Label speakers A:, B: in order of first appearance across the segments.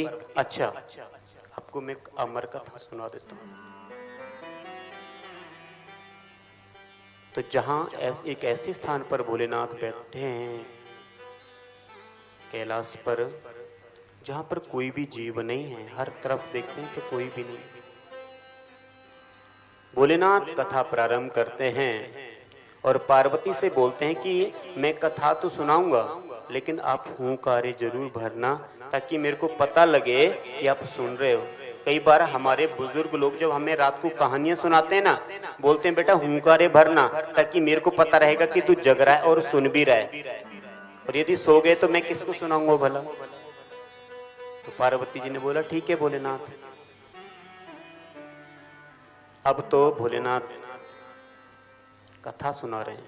A: पार्वती, अच्छा आपको मैं अमर कथा सुना देता हूँ। तो जहां एक ऐसे स्थान पर भोलेनाथ बैठे हैं कैलाश पर, जहां पर कोई भी जीव नहीं है, हर तरफ देखते हैं तो कोई भी नहीं। भोलेनाथ कथा प्रारंभ करते हैं और पार्वती से बोलते हैं कि मैं कथा तो सुनाऊंगा लेकिन आप हुंकारे जरूर भरना, ताकि मेरे को पता लगे कि आप सुन रहे हो। कई बार हमारे बुजुर्ग लोग जब हमें रात को कहानियां सुनाते हैं ना, बोलते हैं बेटा हुंकारे भरना, ताकि मेरे को पता रहेगा कि तू जग रहा है और सुन भी रहा है, और यदि सो गए तो मैं किसको सुनाऊंगा भला। तो पार्वती जी ने बोला ठीक है भोलेनाथ। अब तो भोलेनाथ कथा सुना रहे हैं।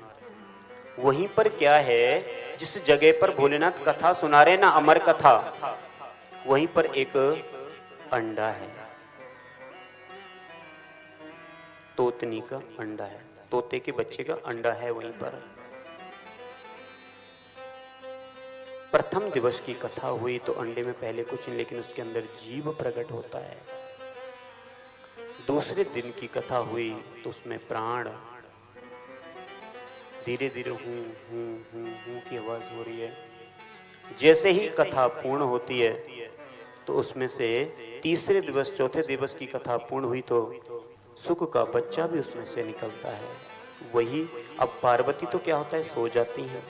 A: वहीं पर क्या है, जिस जगह पर भोलेनाथ कथा सुना रहे हैं ना, अमर कथा, वहीं पर एक अंडा है, तोतनी का अंडा है, तोते के बच्चे का अंडा है वहीं पर। प्रथम दिवस की कथा हुई तो अंडे में पहले कुछ नहीं, लेकिन उसके अंदर जीव प्रकट होता है। दूसरे दिन की कथा हुई तो उसमें प्राण, धीरे धीरे हूं हूं हूं हूं की आवाज हो रही है। जैसे ही कथा पूर्ण होती है तो उसमें से तीसरे दिवस चौथे दिवस की कथा पूर्ण हुई तो सुख का बच्चा भी उसमें से निकलता है। वही अब पार्वती तो क्या होता है, सो जाती हैं,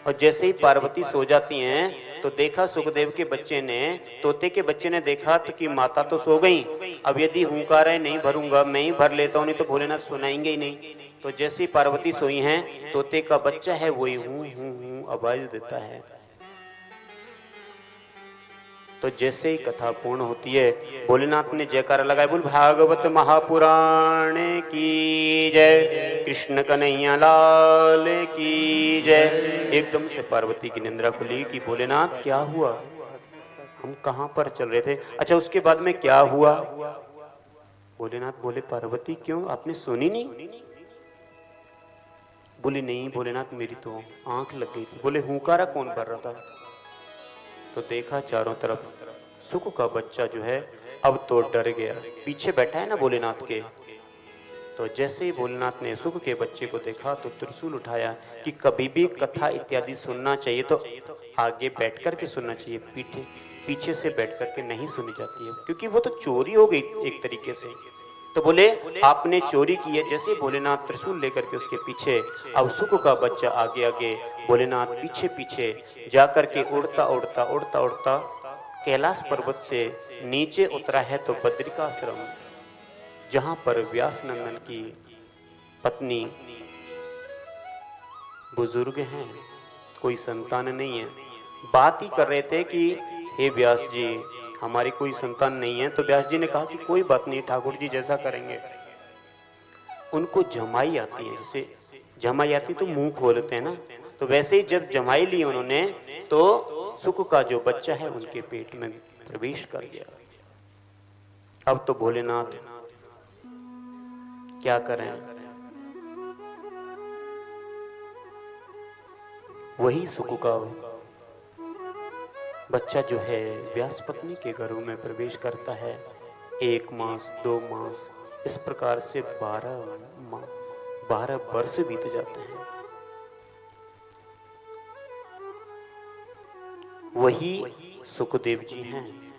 A: और जैसे ही पार्वती सो जाती हैं तो देखा सुखदेव के बच्चे ने, तोते के बच्चे ने देखा तो कि माता तो सो गई, अब यदि हुंकारे नहीं भरूंगा, मैं ही भर लेता हूं, नहीं तो भोलेनाथ सुनाएंगे ही नहीं। तो जैसे ही पार्वती सोई हैं, तोते का बच्चा है वही हूं हूं हूं आवाज देता है। तो जैसे ही कथा पूर्ण होती है, भोलेनाथ ने जयकारा लगाया, बोल भागवत महापुराण की जय, कृष्ण कन्हैया लाल की जय। एकदम से पार्वती की निंद्रा खुली कि भोलेनाथ क्या हुआ, हम कहां पर चल रहे थे, अच्छा उसके बाद में क्या हुआ। भोलेनाथ बोले पार्वती क्यों, आपने सुनी नहीं। बोली नहीं भोलेनाथ मेरी तो आंख लग गई थी। बोले हुंकारा कौन भर रहा था। तो देखा चारों तरफ सुख का बच्चा जो है अब तो डर गया, पीछे बैठा है ना भोलेनाथ के। तो जैसे ही भोलेनाथ ने सुख के बच्चे को देखा तो त्रिशूल उठाया कि कभी भी कथा इत्यादि सुनना चाहिए तो आगे बैठ कर के सुनना चाहिए, पीछे से बैठ कर के नहीं सुनी जाती है, क्योंकि वो तो चोरी हो गई एक तरीके से। तो बोले आपने चोरी की है। जैसे भोलेनाथ त्रिशूल लेकर के उसके पीछे, अब सुख का बच्चा आगे आगे, भोलेनाथ पीछे पीछे जाकर के उड़ता उड़ता उड़ता उड़ता कैलाश पर्वत से नीचे उतरा है। तो बद्रिकाश्रम, जहां पर व्यास नंदन की पत्नी बुजुर्ग हैं, कोई संतान नहीं है, बात ही कर रहे थे कि हे व्यास जी हमारी कोई संतान नहीं है। तो व्यास जी ने कहा कि कोई बात नहीं ठाकुर जी जैसा करेंगे। उनको जमाई आती है, जैसे जमाई आती तो मुंह खोलते हैं ना, तो वैसे ही जब जमाई ली उन्होंने तो सुख का जो बच्चा है उनके पेट में प्रवेश कर गया। अब तो भोलेनाथ क्या करें, वही सुख का बच्चा जो है व्यास पत्नी के घरों में प्रवेश करता है। 1 मास 2 मास इस प्रकार से 12 वर्ष बीत जाते हैं। वही सुखदेव जी हैं